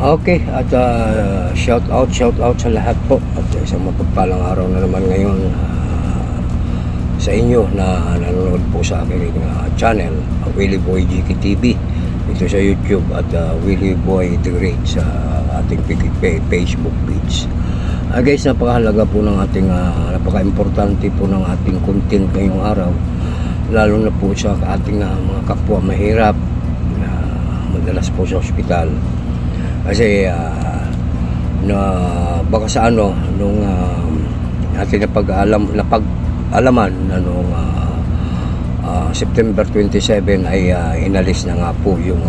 Okay, at shout out sa lahat po at isang mapagpalang araw na naman ngayon sa inyo na nanonood po sa aking channel, Willie Boy GKTV dito sa YouTube at Willie Boy The Great sa ating Facebook page. Guys, napakahalaga po ng ating napaka-importante po ng ating content ngayong araw, lalo na po sa ating mga kapwa mahirap na madalas po sa ospital. Kasi na baka sa nung ating napag-alaman na nung September 27 ay inalis na nga po yung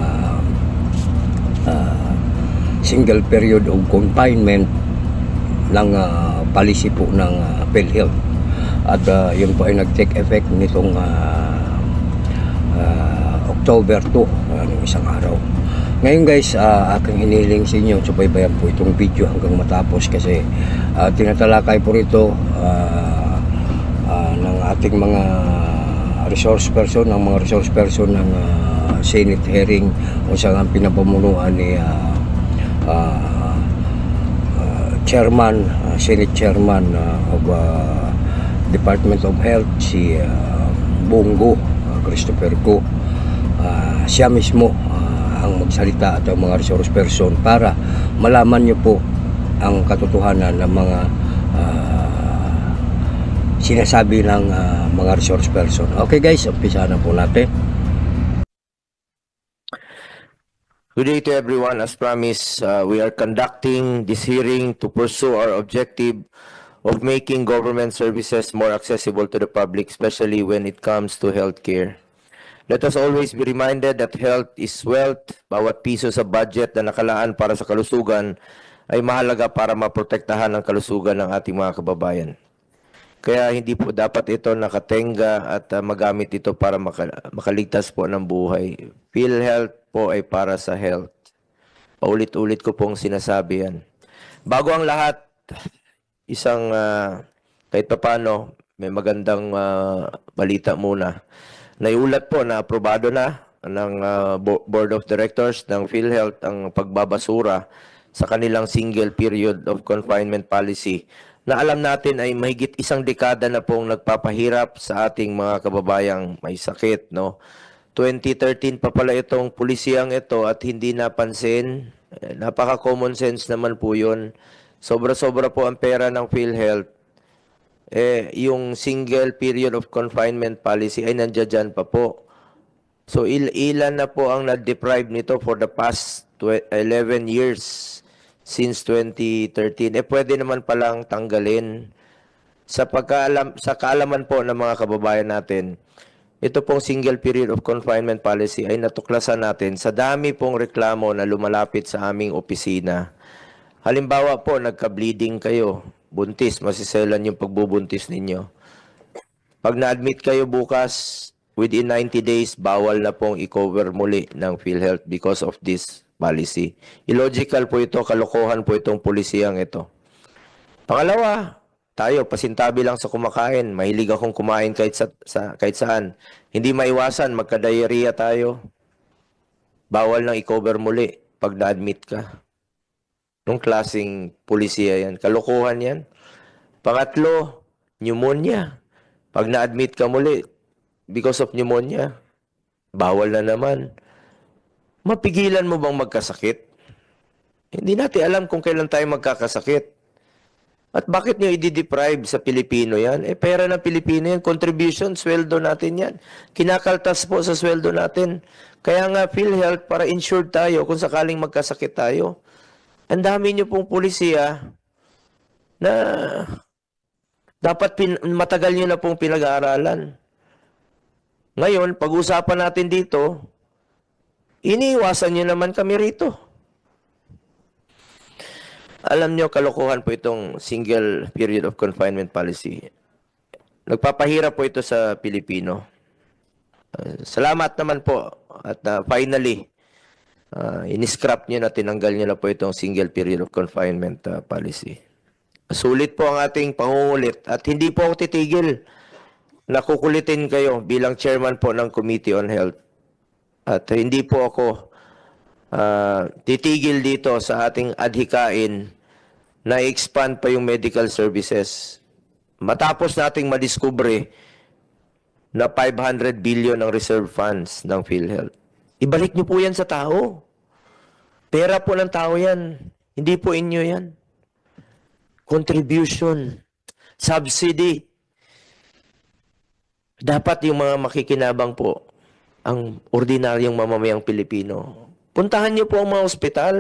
single period of confinement ng policy po ng PhilHealth at yun po ay nag-take effect nitong October 2, isang araw. Ngayon guys, aking hiniling sa inyo, subaybayan po itong video hanggang matapos kasi tinatalakay po rito ng ating mga resource person ng Senate hearing kung saan ang pinapamunuan ni Chairman, Senate Chairman of Department of Health, si Bongo Christopher Go. Siya mismo ang magsalita at ang mga resource person para malaman nyo po ang katotohanan ng mga sinasabi ng mga resource person. Okay guys, umpisa na po natin. Good day to everyone. As promised, we are conducting this hearing to pursue our objective of making government services more accessible to the public, especially when it comes to healthcare. Let us always be reminded that health is wealth. Bawat piso sa budget na nakalaan para sa kalusugan ay mahalaga para maprotektahan ang kalusugan ng ating mga kababayan. Kaya hindi po dapat ito nakatenga at magamit ito para makaligtas po ng buhay. PhilHealth po ay para sa health. Paulit-ulit ko pong sinasabi yan. Bago ang lahat, isang kahit papano, may magandang balita muna. Naiulat po na aprobado na ng Board of Directors ng PhilHealth ang pagbabasura sa kanilang single period of confinement policy na alam natin ay mahigit isang dekada na pong nagpapahirap sa ating mga kababayang may sakit, no? 2013 pa pala itong pulisiyang ito at hindi napansin. Napaka-common sense naman po yun. Sobra-sobra po ang pera ng PhilHealth. Yung single period of confinement policy ay nandiyan pa po. So ilan na po ang na-deprive nito for the past 11 years since 2013. Pwede naman palang tanggalin. Sa kaalaman po ng mga kababayan natin, ito pong single period of confinement policy ay natuklasan natin sa dami pong reklamo na lumalapit sa aming opisina. Halimbawa po, nagka-bleeding kayo, buntis, masiselan yung pagbubuntis ninyo. Pag na-admit kayo bukas, within 90 days, bawal na pong i-cover muli ng PhilHealth because of this policy. Illogical po ito, kalokohan po itong pulisiyang ito. Pangalawa, tayo, pasintabi lang sa kumakain. Mahilig akong kumain kahit saan. Hindi maiwasan, magka-diarrhea tayo. Bawal nang i-cover muli pag na-admit ka. Nung klaseng pulisiya yan. Kalokohan yan. Pangatlo, pneumonia. Pag na-admit ka muli, because of pneumonia, bawal na naman. Mapigilan mo bang magkasakit? Hindi natin alam kung kailan tayo magkakasakit. At bakit nyo i-deprive sa Pilipino yan? Pera ng Pilipino yan. Contribution, sweldo natin yan. Kinakaltas po sa sweldo natin. Kaya nga PhilHealth para insured tayo kung sakaling magkasakit tayo. Ang dami nyo pong pulisiya na dapat matagal nyo na pong pinag-aaralan. Ngayon, pag-usapan natin dito, iniiwasan nyo naman kami rito. Alam nyo, kalokohan po itong single period of confinement policy. Nagpapahirap po ito sa Pilipino. Salamat naman po. At finally, in-scrap nyo na, tinanggal nyo na po itong single period of confinement policy. Sulit po ang ating pangungulit at hindi po ako titigil na kukulitin kayo bilang chairman po ng Committee on Health. At hindi po ako titigil dito sa ating adhikain na expand pa yung medical services. Matapos nating madiskubre na 500 billion ang reserve funds ng PhilHealth. Ibalik niyo po yan sa tao. Pera po ng tao yan. Hindi po inyo yan. Contribution, subsidy. Dapat yung mga makikinabang po, ang ordinaryong mamamayang Pilipino. Puntahan niyo po ang mga ospital.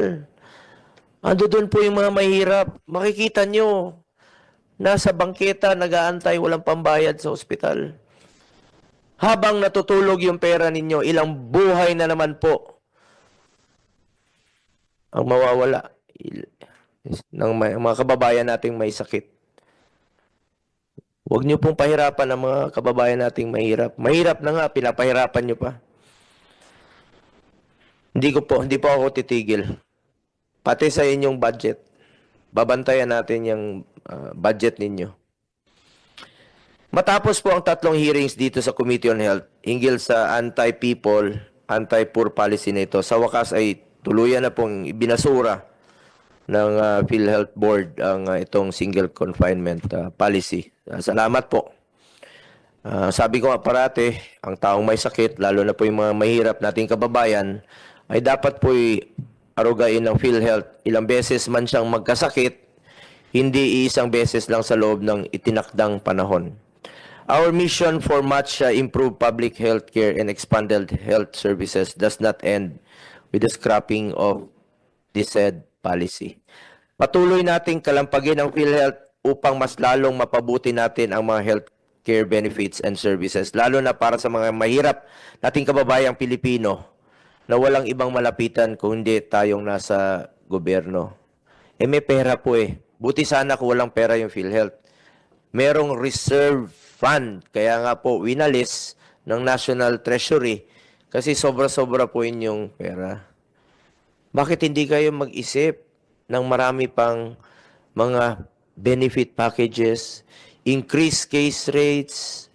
Ando doon po yung mga mahirap. Makikita niyo, nasa bangketa, nag-aantay, walang pambayad sa ospital. Habang natutulog yung pera ninyo, ilang buhay na naman po ang mawawala ng mga kababayan nating may sakit. Huwag niyo pong pahirapan ang mga kababayan nating mahirap. Mahirap na nga, pinapahirapan niyo pa. Hindi po ako titigil. Pati sa inyong budget. Babantayan natin yung budget ninyo. Matapos po ang 3 hearings dito sa Committee on Health, hinggil sa anti-people, anti-poor policy na ito, sa wakas ay tuluyan na pong ibinasura ng PhilHealth Board ang itong single confinement policy. Salamat po. Sabi ko nga parati, ang taong may sakit, lalo na po yung mga mahirap nating kababayan, ay dapat po arugain ng PhilHealth. Ilang beses man siyang magkasakit, hindi isang beses lang sa loob ng itinakdang panahon. Our mission for much improved public health care and expanded health services does not end with the scrapping of this said policy. Patuloy nating kalampagin ang PhilHealth upang mas lalong mapabuti natin ang mga health care benefits and services, lalo na para sa mga mahirap nating kababayang Pilipino na walang ibang malapitan kung hindi tayong nasa gobyerno. May pera po eh. Buti sana kung walang pera yung PhilHealth. Merong reserve fund, kaya nga po winalis ng National Treasury kasi sobra-sobra po inyong pera. Bakit hindi kayo mag-isip ng marami pang mga benefit packages, increase case rates,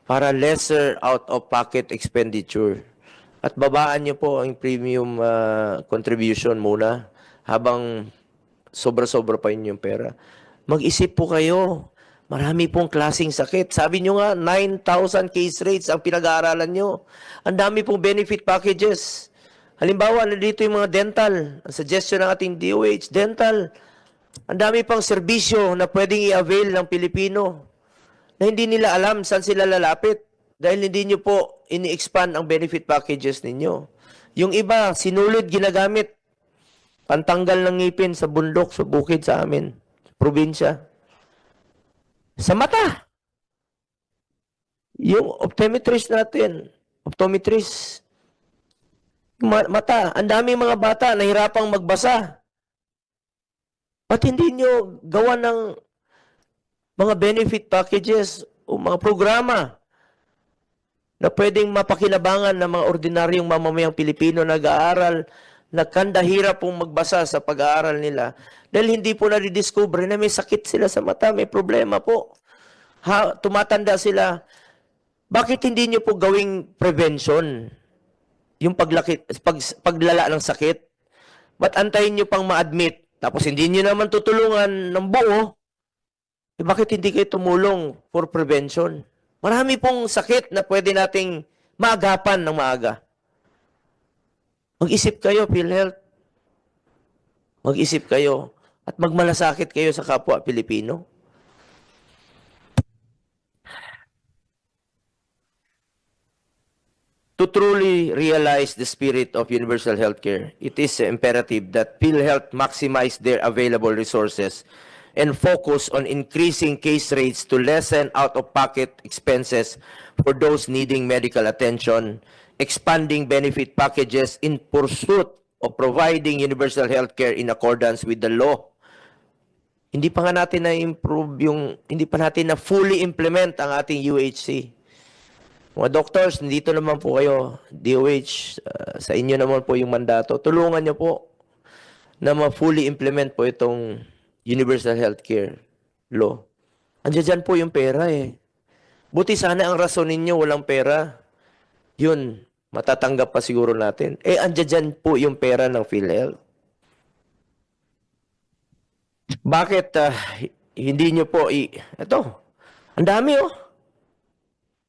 para lesser out-of-pocket expenditure? At babaan nyo po ang premium contribution muna habang sobra-sobra pa inyong pera. Mag-isip po kayo. Marami pong klaseng sakit. Sabi nyo nga, 9,000 case rates ang pinag-aaralan nyo. Ang dami pong benefit packages. Halimbawa, nandito yung mga dental. Ang suggestion ng ating DOH, dental. Ang dami pang serbisyo na pwedeng i-avail ng Pilipino na hindi nila alam saan sila lalapit dahil hindi nyo po ini-expand ang benefit packages ninyo. Yung iba, sinulid ginagamit. Pantanggal ng ngipin sa bundok, sa bukid sa amin, sa probinsya. Sa mata. Yung optometrist natin, mata, ang dami mga bata nahirapang magbasa. Ba't hindi nyo gawa ng mga benefit packages o mga programa na pwedeng mapakinabangan ng mga ordinaryong mamamayang Pilipino na nag-aaral, na kandahirap pong magbasa sa pag-aaral nila dahil hindi po na-discover na may sakit sila sa mata, may problema po. Tumatanda sila. Bakit hindi nyo po gawing prevention yung paglala ng sakit? Ba't antayin nyo pang ma-admit? Tapos hindi nyo naman tutulungan ng buo. Bakit hindi kayo tumulong for prevention? Marami pong sakit na pwede nating maagapan ng maaga. Mag-isip kayo, PhilHealth. Mag-isip kayo at magmalasakit kayo sa kapwa Pilipino. To truly realize the spirit of universal healthcare, it is imperative that PhilHealth maximize their available resources and focus on increasing case rates to lessen out-of-pocket expenses for those needing medical attention, expanding benefit packages in pursuit of providing universal healthcare in accordance with the law. Hindi pa nga natin hindi pa natin na fully implement ang ating UHC. Mga doctors, nandito naman po kayo, DOH, sa inyo naman po yung mandato. Tulungan nyo po na ma-fully implement po itong universal healthcare law. Andiyan dyan po yung pera eh. Buti sana ang rason ninyo walang pera. Yun, Matatanggap pa siguro natin. Eh, andyan dyan po yung pera ng PhilHealth. Bakit hindi nyo po ito, ang dami oh.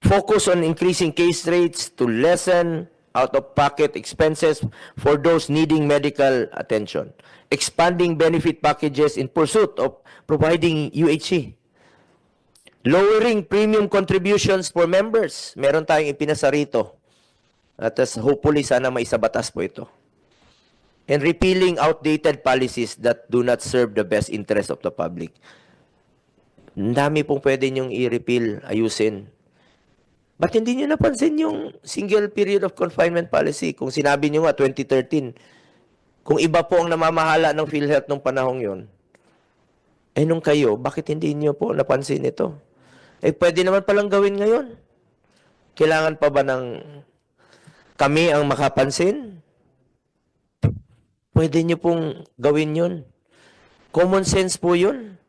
Focus on increasing case rates to lessen out-of-pocket expenses for those needing medical attention. Expanding benefit packages in pursuit of providing UHC. Lowering premium contributions for members. Meron tayong ipinasa rito. At hopefully sana maisabatas po ito. And repealing outdated policies that do not serve the best interest of the public. Ang dami pong pwede nyong i-repeal, ayusin. Ba't hindi nyo napansin yung single period of confinement policy? Kung sinabi nyo nga 2013, kung iba po ang namamahala ng PhilHealth nung panahong yon, eh nung kayo, bakit hindi nyo po napansin ito? Eh pwede naman palang gawin ngayon. Kailangan pa ba ng kami ang makapansin? Pwede nyo pong gawin yun. Common sense po yun.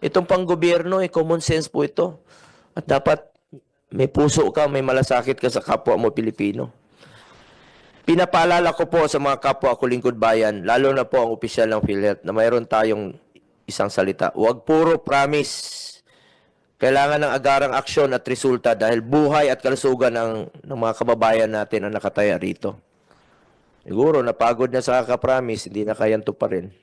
Itong panggobyerno, common sense po ito. At dapat may puso ka, may malasakit ka sa kapwa mo Pilipino. Pinapaalala ko po sa mga kapwa ko lingkod bayan, lalo na po ang opisyal ng PhilHealth, na mayroon tayong isang salita. Huwag puro promise. Kailangan ng agarang aksyon at resulta dahil buhay at kalusugan ng mga kababayan natin ang nakataya rito. Siguro, napagod na sa kakapromise, hindi na kayang tuparin.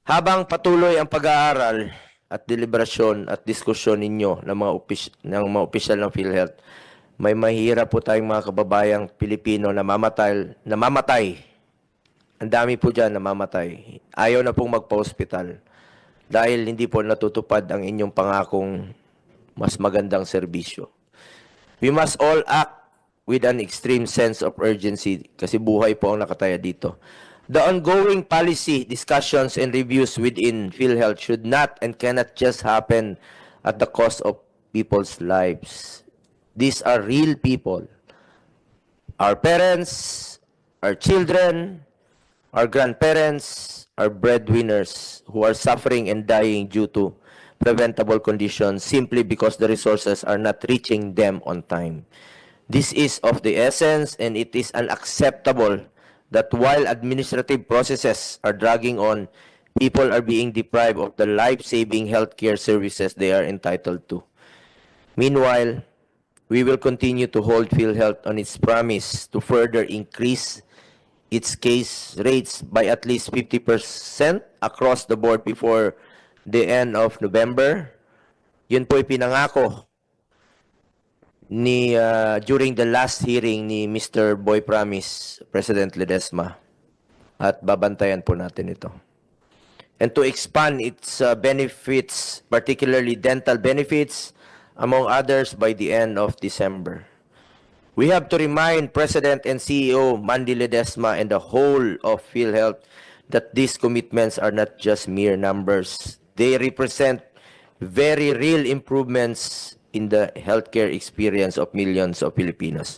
Habang patuloy ang pag-aaral at deliberasyon at diskusyon ninyo ng mga opisyal ng PhilHealth, may mahirap po tayong mga kababayang Pilipino na namamatay. Ang dami po dyan namamatay. Ayaw na pong magpa-hospital dahil hindi po natutupad ang inyong pangakong mas magandang serbisyo. We must all act with an extreme sense of urgency kasi buhay po ang nakataya dito. The ongoing policy discussions and reviews within PhilHealth should not and cannot just happen at the cost of people's lives. These are real people. Our parents, our children, our grandparents, our breadwinners who are suffering and dying due to preventable conditions simply because the resources are not reaching them on time. This is of the essence, and it is unacceptable that while administrative processes are dragging on, people are being deprived of the life-saving healthcare services they are entitled to. Meanwhile, we will continue to hold PhilHealth on its promise to further increase its case rates by at least 50% across the board before the end of November. Yun po'y pinangako during the last hearing ni Mr. Boy Promise, President Ledesma, at babantayan po natin ito. And to expand its benefits, particularly dental benefits, among others, by the end of December. We have to remind President and CEO Mandy Ledesma and the whole of PhilHealth that these commitments are not just mere numbers. They represent very real improvements in the healthcare experience of millions of Filipinos.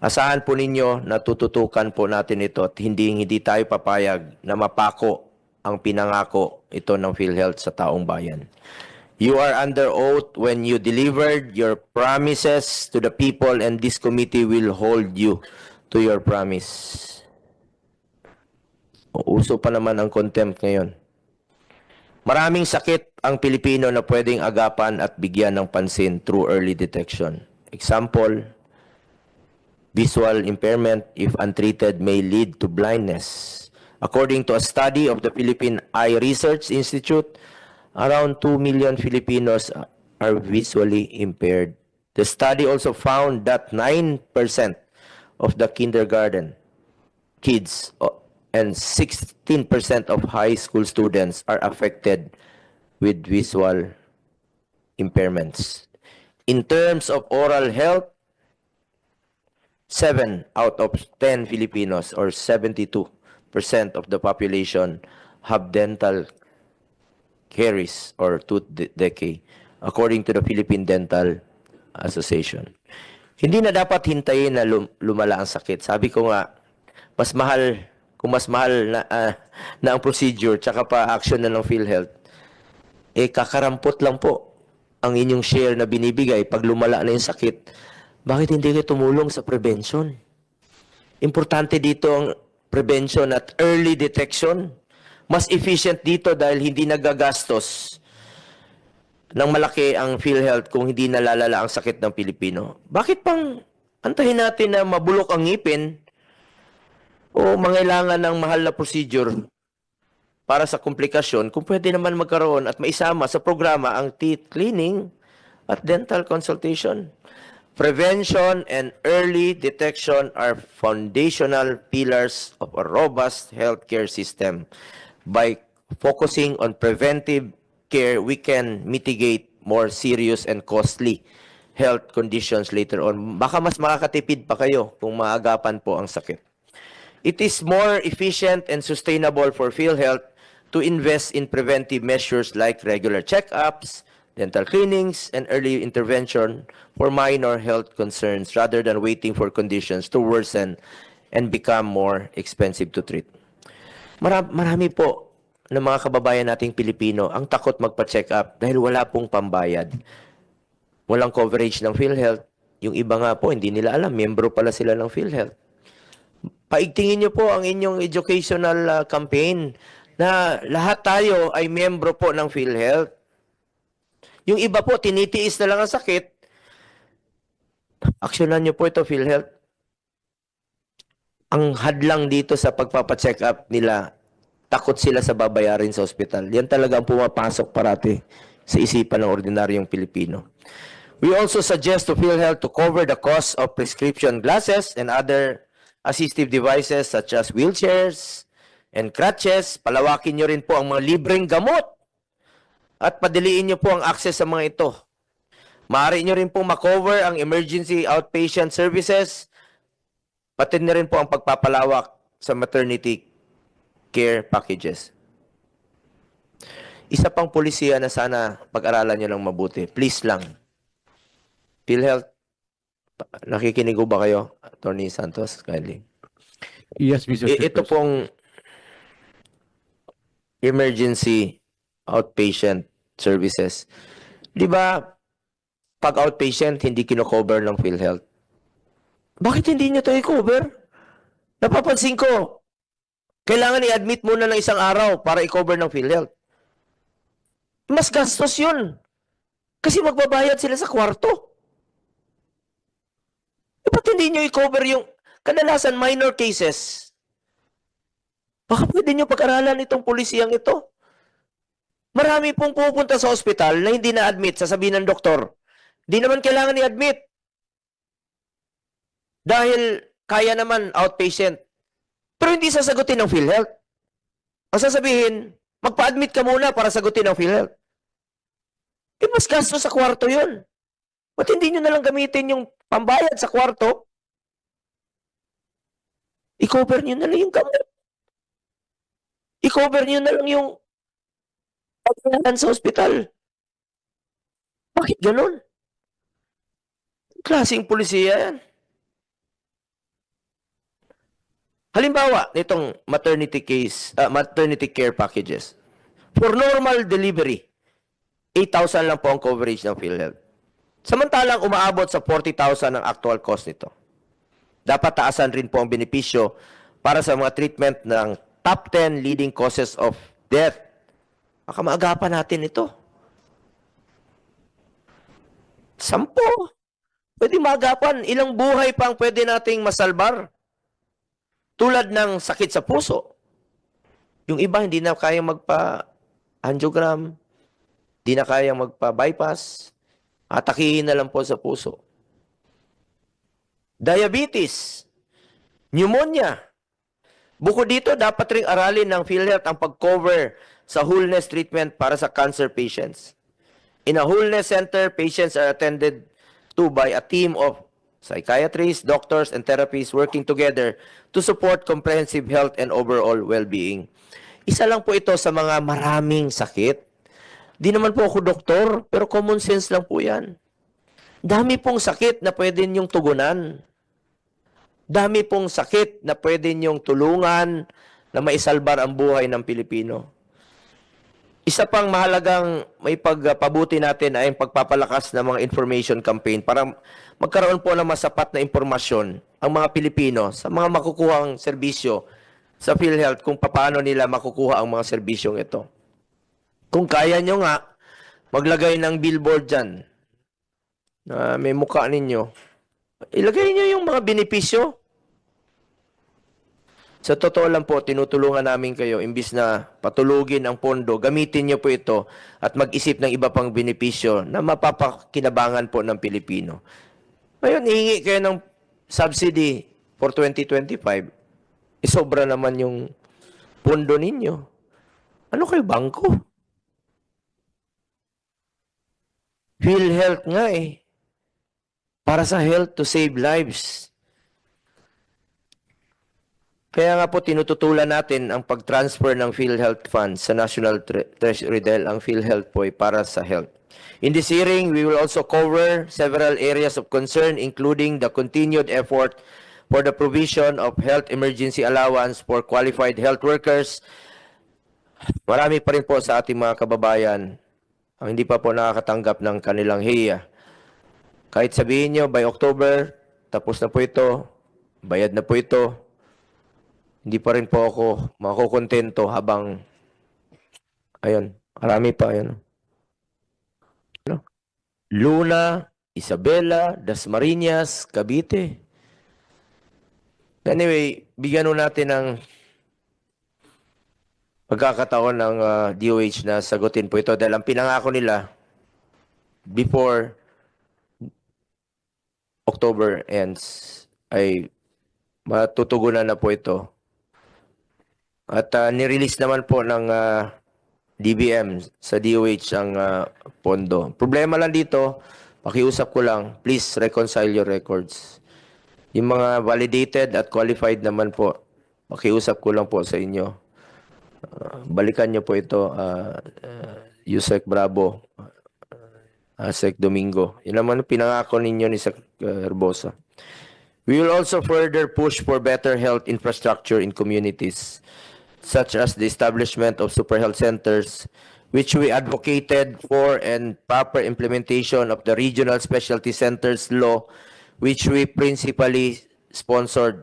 Asahan po ninyo na tututukan po natin ito at hindi tayo papayag na mapako ang pinangako ito ng PhilHealth sa taong bayan. You are under oath when you delivered your promises to the people, and this committee will hold you to your promise. Uso pa naman ang contempt ngayon. Maraming sakit ang Pilipino na pwedeng agapan at bigyan ng pansin through early detection. Example, visual impairment, if untreated, may lead to blindness. According to a study of the Philippine Eye Research Institute, around 2 million Filipinos are visually impaired. The study also found that 9% of the kindergarten kids and 16% of high school students are affected with visual impairments. In terms of oral health, 7 out of 10 Filipinos, or 72% of the population, have dental caries or tooth decay, according to the Philippine Dental Association. Hindi na dapat hintayin na lumala ang sakit. Sabi ko nga, mas mahal, kung mas mahal na ang procedure tsaka pa action na ng PhilHealth, kakarampot lang po ang inyong share na binibigay pag lumala na yung sakit Bakit hindi kayo tumulong sa prevention? Importante dito ang prevention at early detection. Mas efficient dito dahil hindi nagagastos ng malaki ang PhilHealth kung hindi nalalala ang sakit ng Pilipino. Bakit pang antahin natin na mabulok ang ngipin o mangailangan ng mahal na procedure para sa komplikasyon kung pwede naman magkaroon at maisama sa programa ang teeth cleaning at dental consultation? Prevention and early detection are foundational pillars of a robust healthcare system. By focusing on preventive care, we can mitigate more serious and costly health conditions later on. Baka mas makakatipid pa kayo kung maagapan po ang sakit. It is more efficient and sustainable for PhilHealth to invest in preventive measures like regular checkups, dental cleanings, and early intervention for minor health concerns rather than waiting for conditions to worsen and become more expensive to treat. Marami po ng mga kababayan nating Pilipino ang takot magpa-check up dahil wala pong pambayad. Walang coverage ng PhilHealth. Yung iba nga po, hindi nila alam, membro pala sila ng PhilHealth. Paigtingin niyo po ang inyong educational campaign na lahat tayo ay membro po ng PhilHealth. Yung iba po, tinitiis na lang ang sakit. Aksyonan niyo po ito, PhilHealth. Ang hadlang dito sa pagpapacheck up nila, takot sila sa babayarin sa ospital. Yan talaga ang pumapasok parati sa isipan ng ordinaryong Pilipino. We also suggest to PhilHealth to cover the cost of prescription glasses and other assistive devices such as wheelchairs and crutches. Palawakin nyo rin po ang mga libreng gamot at padiliin nyo po ang access sa mga ito. Maaari nyo rin po makover ang emergency outpatient services, pati na rin po ang pagpapalawak sa maternity care packages. Isa pang polisiya na sana pag-aralan nyo lang mabuti. Please lang. PhilHealth, nakikinig ba kayo, Attorney Santos? Kindly. Yes, Mr. Ito pong emergency outpatient services. Di ba, pag outpatient, hindi kino-cover ng PhilHealth? Bakit hindi nyo ito i-cover? Napapansin ko, kailangan i-admit muna ng isang araw para i-cover ng PhilHealth. Mas gastos yun. Kasi magbabayad sila sa kwarto. Ba't hindi nyo i-cover yung kadalasan minor cases? Baka pwede nyo pag-aralan itong pulisiyang ito. Marami pong pupunta sa ospital na hindi na-admit, sasabihin ng doktor, di naman kailangan i-admit. Dahil kaya naman outpatient. Pero hindi sasagutin ng PhilHealth. Ang sasabihin, magpa-admit ka muna para sagutin ng PhilHealth. Mas gasto sa kwarto yun. Ba't hindi nyo nalang gamitin yung pambayad sa kwarto? I-cover nyo na lang yung gamot. I-cover nyo na lang yung pagkalan sa ospital. Bakit ganun? Klaseng pulisiya yan. Halimbawa, nitong maternity care packages. For normal delivery, 8,000 lang po ang coverage ng PhilHealth. Samantalang umaabot sa 40,000 ang actual cost nito. Dapat taasan rin po ang benepisyo para sa mga treatment ng top 10 leading causes of death. Baka maagapan natin ito. 10. Pwede maagapan. Ilang buhay pang pwede nating masalbar. Tulad ng sakit sa puso. Yung iba hindi na kayang magpa-angiogram, hindi na kayang magpa-bypass, atakihin na lang po sa puso. Diabetes, pneumonia. Bukod dito, dapat ring aralin ng PhilHealth ang pag-cover sa wholeness treatment para sa cancer patients. In a wholeness center, patients are attended to by a team of psychiatrists, doctors, and therapists working together to support comprehensive health and overall well-being. Isa lang po ito sa mga maraming sakit. Di naman po ako doktor, pero common sense lang po yan. Dami pong sakit na pwede niyong tugunan. Dami pong sakit na pwede niyong tulungan na maisalbar ang buhay ng Pilipino. Isa pang mahalagang may pagpabuti natin ay ang pagpapalakas ng mga information campaign para magkaroon po ng masapat na impormasyon ang mga Pilipino sa mga makukuhang serbisyo sa PhilHealth kung paano nila makukuha ang mga serbisyong ito. Kung kaya nyo nga, maglagay ng billboard dyan na may mukha ninyo. Ilagay nyo yung mga benepisyo. Sa totoo lang po, tinutulungan namin kayo, imbis na patulugin ang pondo, gamitin nyo po ito at mag-isip ng iba pang benepisyo na mapapakinabangan po ng Pilipino. Ngayon, hihingi kayo ng subsidy for 2025. Sobra naman yung pondo ninyo. Ano kayo, bangko? PhilHealth nga eh. Para sa health to save lives. Kaya nga po tinututulan natin ang pag-transfer ng PhilHealth funds sa National Treasury dahil ang PhilHealth po ay para sa health. In this hearing, we will also cover several areas of concern including the continued effort for the provision of health emergency allowance for qualified health workers. Marami pa rin po sa ating mga kababayan ang hindi pa po nakakatanggap ng kanilang HIA. Kahit sabihin nyo, by October, tapos na po ito, bayad na po ito, hindi pa rin po ako makukontento habang, ayun, marami pa, ayun. Ano? Luna, Isabela, Dasmariñas, Cavite. Anyway, bigyan natin ng pagkakataon ng DOH na sagutin po ito dahil ang pinangako nila before October ends ay matutugunan na po ito. At nirelease naman po ng DBM sa DOH ang pondo. Problema lang dito, pakiusap ko lang, please reconcile your records. Yung mga validated at qualified naman po, pakiusap ko lang po sa inyo. Balikan nyo po ito, Yusek Bravo, Sec Domingo. Yun naman pinangako ninyo ni Sec Herbosa. We will also further push for better health infrastructure in communities, such as the establishment of super health centers, which we advocated for, and proper implementation of the Regional Specialty Centers Law, which we principally sponsored.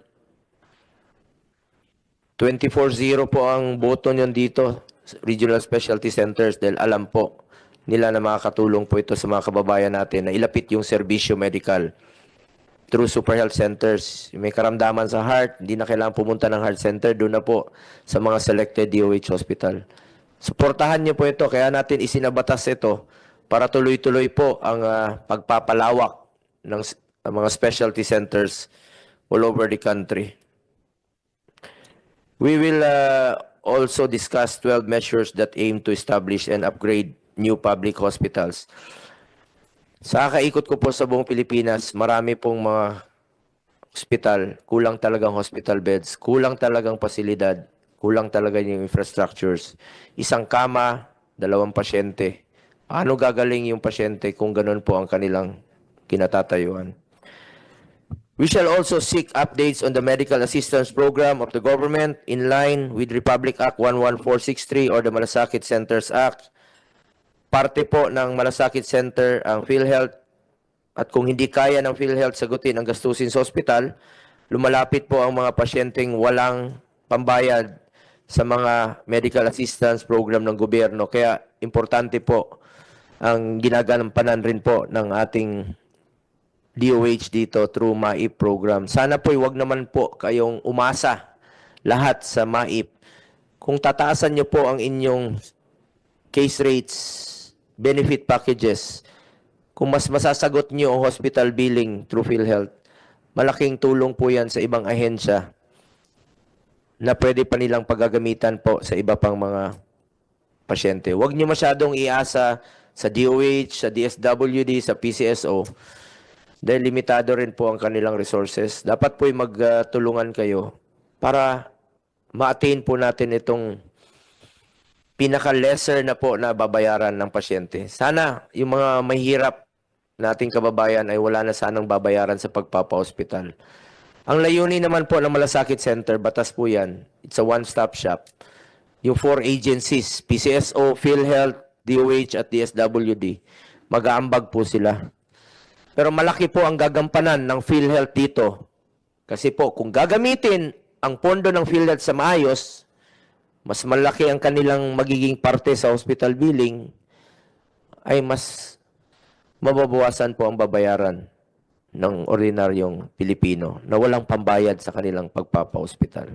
24-0 po ang boto nyo dito, Regional Specialty Centers, dahil alam po nila na makakatulong po ito sa mga kababayan natin na ilapit yung serbisyo medical through super health centers. May karamdaman sa heart, hindi na kailangan pumunta ng heart center, doon na po sa mga selected DOH hospital. Suportahan niyo po ito, kaya natin isinabatas ito para tuloy-tuloy po ang pagpapalawak ng mga specialty centers all over the country. We will also discuss 12 measures that aim to establish and upgrade new public hospitals. Sa kaikot ko po sa buong Pilipinas, marami pong mga hospital, kulang talagang hospital beds, kulang talagang pasilidad, kulang talaga yung infrastructures. Isang kama, 2 pasyente. Paano gagaling yung pasyente kung ganun po ang kanilang kinatatayuan? We shall also seek updates on the medical assistance program of the government in line with Republic Act 11463 or the Malasakit Centers Act. Parte po ng Malasakit Center ang PhilHealth, at kung hindi kaya ng PhilHealth sagutin ang gastusin sa ospital, lumalapit po ang mga pasyenteng walang pambayad sa mga medical assistance program ng gobyerno. Kaya importante po ang ginagampanan rin po ng ating DOH dito through MAIP program. Sana po wag naman po kayong umasa lahat sa MAIP. Kung tataasan nyo po ang inyong case rates, benefit packages, kung mas masasagot nyo ang hospital billing through PhilHealth, malaking tulong po yan sa ibang ahensya na pwede pa nilang paggagamitan po sa iba pang mga pasyente. Huwag nyo masyadong iasa sa DOH, sa DSWD, sa PCSO, dahil limitado rin po ang kanilang resources. Dapat po magtulungan kayo para ma-attain po natin itong pinaka-lesser na po na babayaran ng pasyente. Sana yung mga mahirap nating kababayan ay wala na sanang babayaran sa pagpapa-hospital. Ang layunin naman po ng Malasakit Center, batas po yan. It's a one-stop shop. yung 4 agencies, PCSO, PhilHealth, DOH at DSWD, mag-aambag po sila. Pero malaki po ang gagampanan ng PhilHealth dito. Kasi po, kung gagamitin ang pondo ng PhilHealth sa maayos, mas malaki ang kanilang magiging parte sa hospital billing, ay mas mababawasan po ang babayaran ng ordinaryong Pilipino na walang pambayad sa kanilang pagpapa-hospital.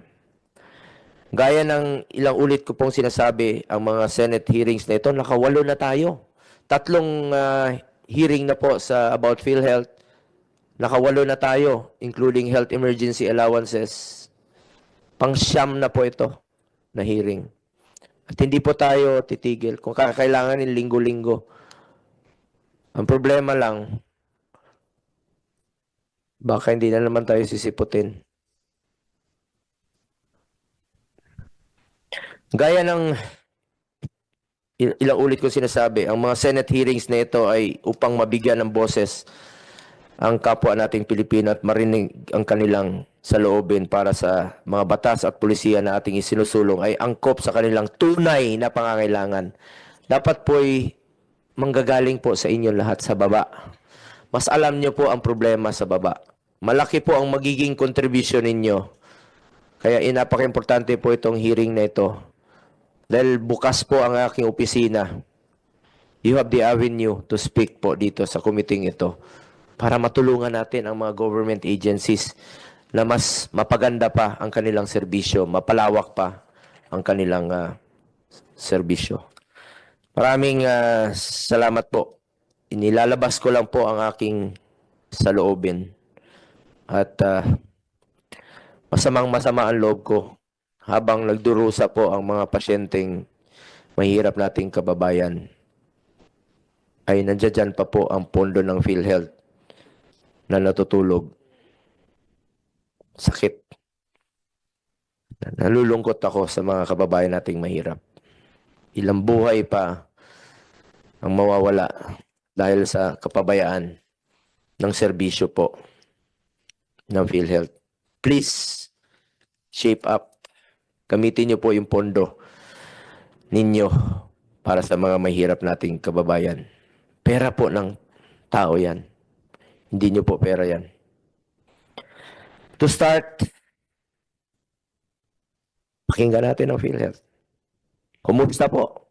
Gaya ng ilang ulit ko pong sinasabi, ang mga Senate hearings na ito, nakawalo na tayo. 3 hearing na po sa about PhilHealth, nakawalo na tayo, including health emergency allowances. Pang-siyam na po ito na hearing. At hindi po tayo titigil kung kakailanganin linggo-linggo. Ang problema lang, baka hindi na naman tayo sisiputin. Gaya ng ilang ulit ko sinasabi, ang mga Senate hearings na ito ay upang mabigyan ng boses ang kapwa nating Pilipino at marinig ang kanilang saloobin para sa mga batas at pulisiya na ating isinusulong ay angkop sa kanilang tunay na pangangailangan. Dapat po'y manggagaling po sa inyo lahat sa baba. Mas alam nyo po ang problema sa baba. Malaki po ang magiging contribution ninyo. Kaya napaka-importante po itong hearing na ito. Dahil bukas po ang aking opisina. You have the avenue to speak po dito sa committee ito para matulungan natin ang mga government agencies na mas mapaganda pa ang kanilang serbisyo, mapalawak pa ang kanilang serbisyo. Maraming salamat po. Inilalabas ko lang po ang aking saloobin. At masamang-masama ang loob ko habang nagdurusa po ang mga pasyenteng mahirap nating kababayan. Ay nandiyan pa po ang pondo ng PhilHealth na natutulog. Sakit. Nalulungkot ako sa mga kababayan nating mahirap. Ilang buhay pa ang mawawala dahil sa kapabayaan ng serbisyo po ng PhilHealth. Please, shape up. Gamitin niyo po yung pondo ninyo para sa mga mahirap nating kababayan. Pera po ng tao yan. Hindi niyo po pera yan. To start, pakinggan natin ang PhilHealth. Kumusta po?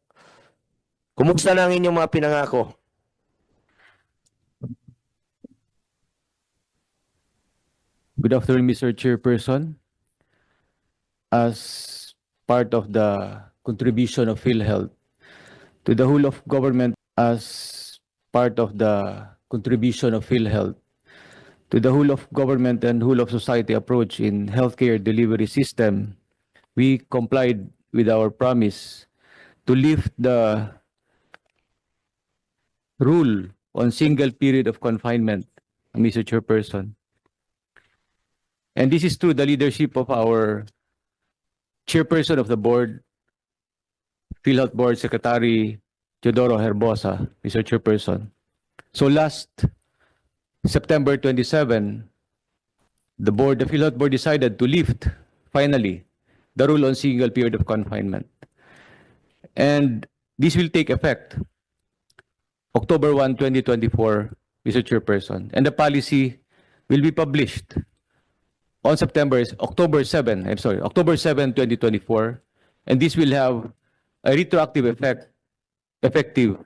Kumusta na ang inyong mga pinangako? Good afternoon, Mr. Chairperson. As part of the contribution of PhilHealth to the whole of government, as part of the contribution of PhilHealth to the whole of government and whole of society approach in healthcare delivery system, we complied with our promise to lift the rule on single period of confinement, Mr. Chairperson. And this is through the leadership of our Chairperson of the Board, PhilHealth Board Secretary Teodoro Herbosa, Mr. Chairperson. So last September 27, the PhilHealth Board decided to lift, finally, the rule on single period of confinement. And this will take effect October 1, 2024, Mr. Chairperson. And the policy will be published on October 7, 2024. And this will have a retroactive effect, effective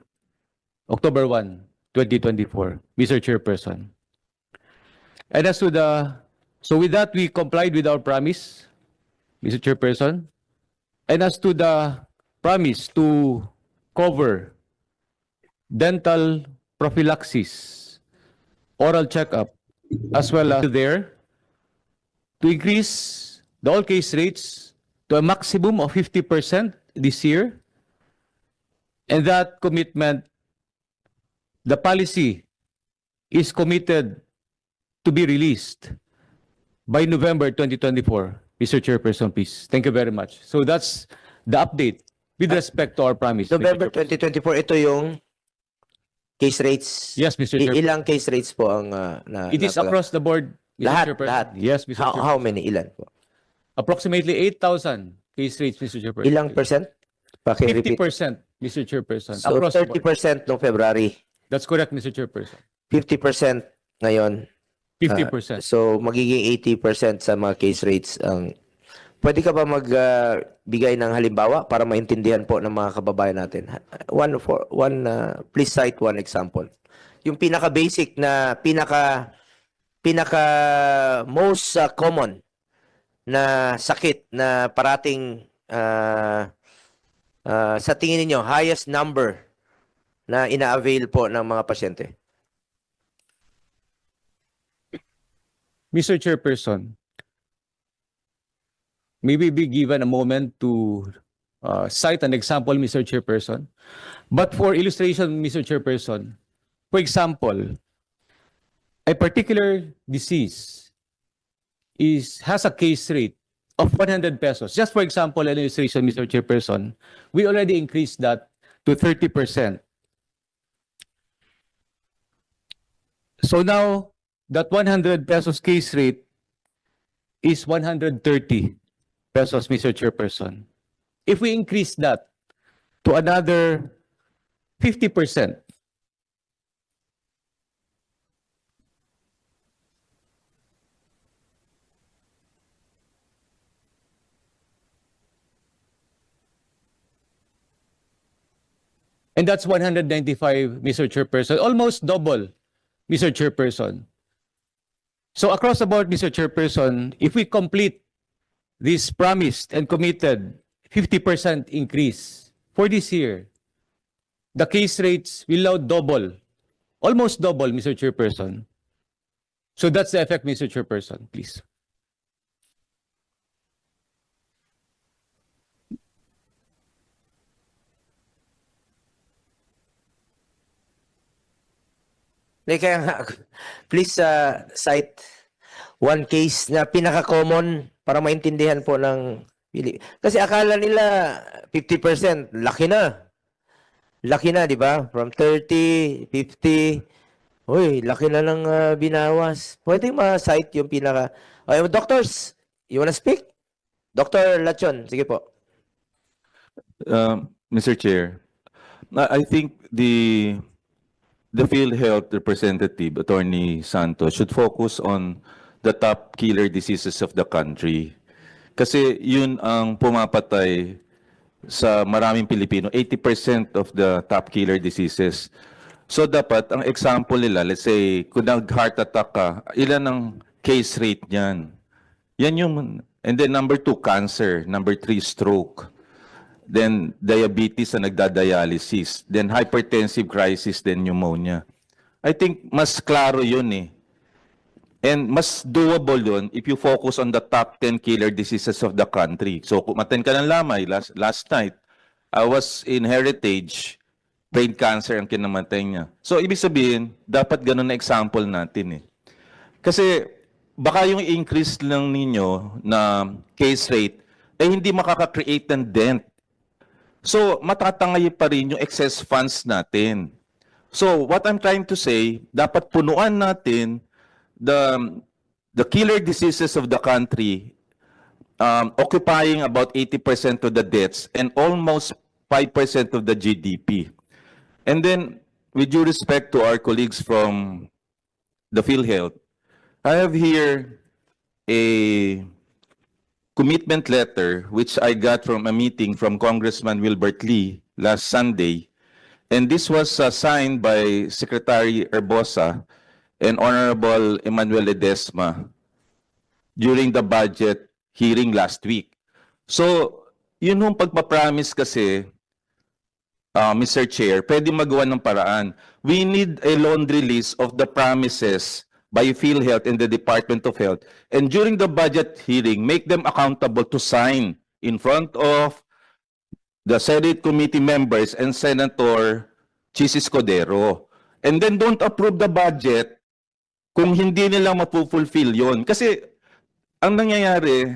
October 1, 2024, Mr. Chairperson. And as to so with that, we complied with our promise, Mr. Chairperson. And as to the promise to cover dental prophylaxis, oral checkup, as well as to increase the all case rates to a maximum of 50% this year. And that commitment, the policy is committed to be released by November 2024. Mr. Chairperson, please. Thank you very much. So that's the update with respect to our promise. November Mr. Chairperson. 2024, ito yung case rates. Yes, Mr. Chairperson. Ilang case rates po ang It is across the board, Mr. Lahat, Chairperson. lahat. Yes, Mr. Chairperson. How many? Ilan po? Approximately 8,000 case rates, Mr. Chairperson. Ilang percent? Paki-repeat. 50%, Mr. Chairperson. So Across the board. 30% noong February, That's correct, Mr. Chairperson. 50% ngayon. 50%. So magiging 80% sa mga case rates ang pwede ka ba magbigay ng halimbawa para maintindihan po ng mga kababayan natin? Please cite one example. Yung pinaka-basic na pinaka most common na sakit na parating sa tingin niyo highest number na ina-avail po ng mga pasyente. Mr. Chairperson, may we be given a moment to cite an example, Mr. Chairperson? But for illustration, Mr. Chairperson, for example, a particular disease has a case rate of 100 pesos. Just for example, an illustration, Mr. Chairperson, we already increased that to 30%. So now, that 100 pesos case rate is 130 pesos, Mr. Chairperson. If we increase that to another 50%, and that's 195, Mr. Chairperson, almost double, Mr. Chairperson. So across the board, Mr. Chairperson, if we complete this promised and committed 50% increase for this year, the case rates will now double, almost double, Mr. Chairperson. So that's the effect, Mr. Chairperson, please. Kaya nga, please cite one case na pinaka-common para maintindihan po ng kasi akala nila 50%, laki na. Laki na, di ba? From 30, 50, uy, laki na ng binawas. Pwede ma-cite yung pinaka... doctors, you wanna speak? Dr. Lachon, sige po. Mr. Chair, I think the PhilHealth representative, Attorney Santos, should focus on the top killer diseases of the country. Kasi yun ang pumapatay sa maraming Pilipino, 80% of the top killer diseases. So dapat, ang example nila, let's say, kung nag-heart attack ka, ilan ang case rate niyan? Yan yung, and then number 2, cancer. Number 3, stroke. Then diabetes na nagdadialysis. Then hypertensive crisis, then pneumonia. I think mas klaro yun eh. And mas doable yun if you focus on the top 10 killer diseases of the country. So kung maten ka ng lamay, last night, I was in Heritage, brain cancer ang kinamatay niya. So ibig sabihin, dapat ganun na example natin eh. Kasi baka yung increase lang ninyo na case rate, eh hindi makaka-create ng dent. So matatangay pa rin yung excess funds natin. So what I'm trying to say, dapat punuan natin the killer diseases of the country, occupying about 80% of the deaths and almost 5% of the GDP. And then, with due respect to our colleagues from the PhilHealth, I have here a commitment letter which I got from a meeting from Congressman Wilbert Lee last Sunday. And this was signed by Secretary Herbosa and Honorable Emmanuel Ledesma during the budget hearing last week. So, yun yung pagpapromise kasi, Mr. Chair, pwede magawa ng paraan. We need a laundry list of the promises by PhilHealth and the Department of Health. And during the budget hearing, make them accountable to sign in front of the Senate committee members and Senator Chis Escudero. And then don't approve the budget kung hindi nila mapufulfill yon. Kasi ang nangyayari,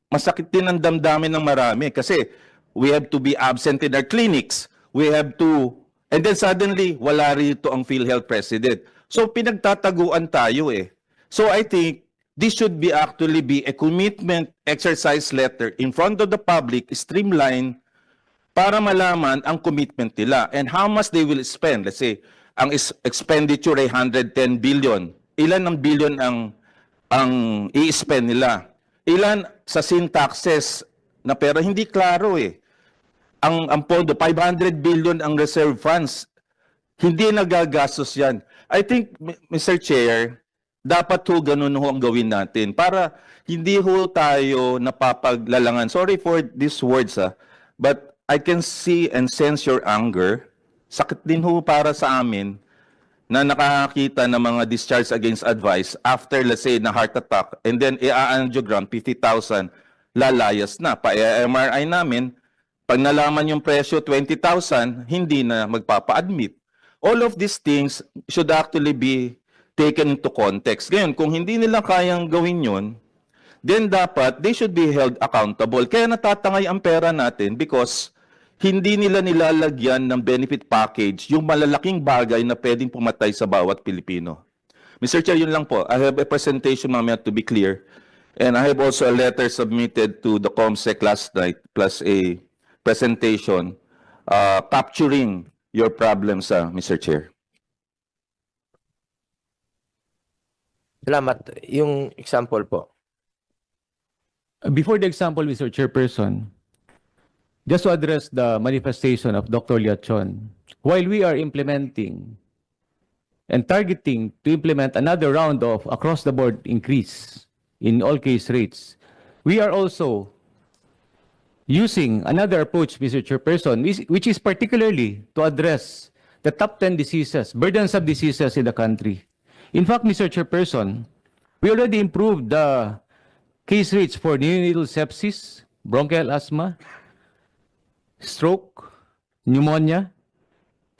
masakit din ang damdamin ng marami. Kasi we have to be absent in our clinics. We have to, and then suddenly, wala rito ang PhilHealth president. So pinagtataguan tayo eh. So I think this should be actually be a commitment exercise letter in front of the public, streamline, para malaman ang commitment nila and how much they will spend. Let's say, ang expenditure ay 110 billion. Ilan ng billion ang i-spend nila? Ilan sa sin taxes na pera? Hindi klaro eh. Ang pondo, 500 billion ang reserve funds. Hindi nagagastos yan. I think, Mr. Chair, dapat ho ganun ho ang gawin natin para hindi ho tayo napapaglalangan. Sorry for these words, but I can see and sense your anger. Sakit din ho para sa amin na nakakita ng mga discharge against advice after, let's say, na heart attack, and then i-angiogram, 50,000, lalayas na. Pa-MRI namin, pag nalaman yung presyo, 20,000, hindi na magpapa-admit. All of these things should actually be taken into context. Ngayon, kung hindi nila kayang gawin yun, then dapat they should be held accountable. Kaya natatangay ang pera natin because hindi nila nilalagyan ng benefit package yung malalaking bagay na pwedeng pumatay sa bawat Pilipino. Mr. Chair, yun lang po. I have a presentation mamaya to be clear. And I have also a letter submitted to the COMSEC last night plus a presentation capturing your problems, Mr. Chair. Salamat. Yung example po. Before the example, Mr. Chairperson, just to address the manifestation of Dr. Liachon, while we are implementing and targeting to implement another round of across-the-board increase in all case rates, we are also using another approach, Mr. Chairperson, which is particularly to address the top 10 diseases, burdensome diseases in the country. In fact, Mr. Chairperson, we already improved the case rates for neonatal sepsis, bronchial asthma, stroke, pneumonia,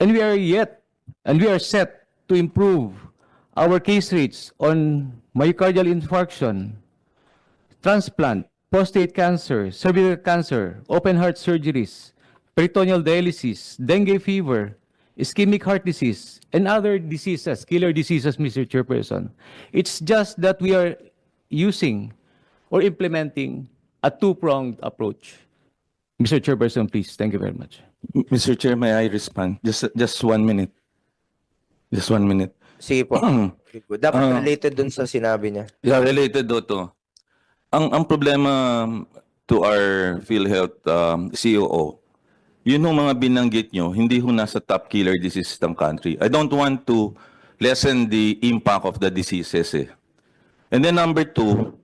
and we are set to improve our case rates on myocardial infarction, transplant, prostate cancer, cervical cancer, open heart surgeries, peritoneal dialysis, dengue fever, ischemic heart disease, and other diseases, killer diseases, Mr. Chairperson. It's just that we are using or implementing a two-pronged approach. Mr. Chairperson, please. Thank you very much. Mr. Chair, may I respond? Just 1 minute. Just 1 minute. Sige po. Dapat related dun sa sinabi niya. Yeah, related do to. Ang problema to our PhilHealth COO, yun yung mga binanggit nyo, hindi ho nasa top killer disease ng country. I don't want to lessen the impact of the diseases. And then number 2,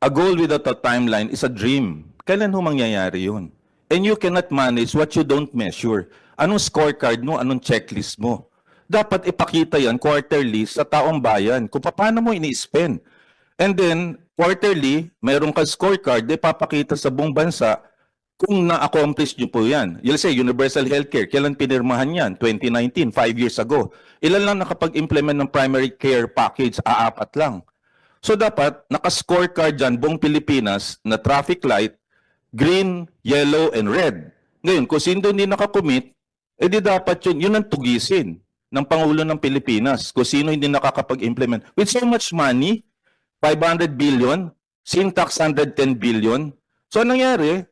a goal without a timeline is a dream. Kailan ho mangyayari yun? And you cannot manage what you don't measure. Anong scorecard mo? Anong checklist mo? Dapat ipakita yan quarterly sa taong bayan kung paano mo ini-spend. And then, quarterly, mayroon kang scorecard na ipapakita sa buong bansa kung na-accomplish nyo po yan. You'll say, universal healthcare, kailan pinirmahan yan? 2019, 5 years ago. Ilan lang nakapag-implement ng primary care package? 4 lang. So dapat, naka-scorecard dyan buong Pilipinas na traffic light, green, yellow, and red. Ngayon, kung sino hindi nakakommit, edi dapat yun ang tugisin ng Pangulo ng Pilipinas. Kung sino hindi nakakapag-implement. With so much money, 500 billion, sin tax 110 billion. So anong nangyari?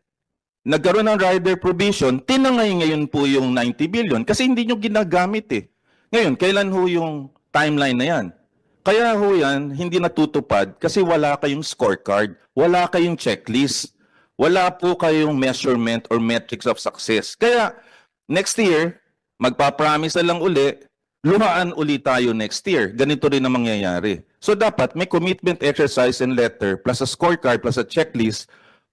Nagkaroon ng rider provision, tinangay ngayon po yung 90 billion kasi hindi nyo ginagamit eh. Ngayon, kailan ho yung timeline na yan? Kaya ho yan, hindi natutupad kasi wala kayong scorecard, wala kayong checklist, wala po kayong measurement or metrics of success. Kaya next year, magpapromise na lang uli, luhaan uli tayo next year. Ganito rin ang mangyayari. So dapat may commitment exercise and letter plus a scorecard plus a checklist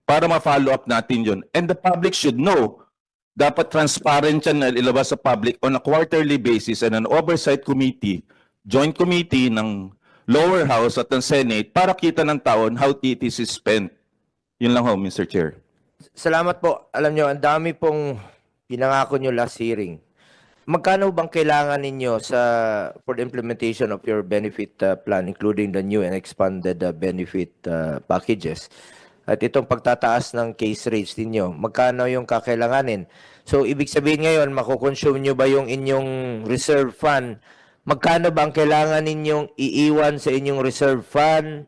para ma-follow up natin yun. And the public should know. Dapat transparent yan na ilabas sa public on a quarterly basis and an oversight committee, joint committee ng lower house at ng Senate para kita ng taon how it is spent. Yun lang ho, Mr. Chair. Salamat po. Alam nyo, ang dami pong pinangako nyo last hearing. Magkano bang kailangan ninyo for the implementation of your benefit plan, including the new and expanded benefit packages? At itong pagtataas ng case rates ninyo, magkano yung kakailanganin? So, ibig sabihin ngayon, makukonsume nyo ba yung inyong reserve fund? Magkano ba ang kailangan ninyong iiwan sa inyong reserve fund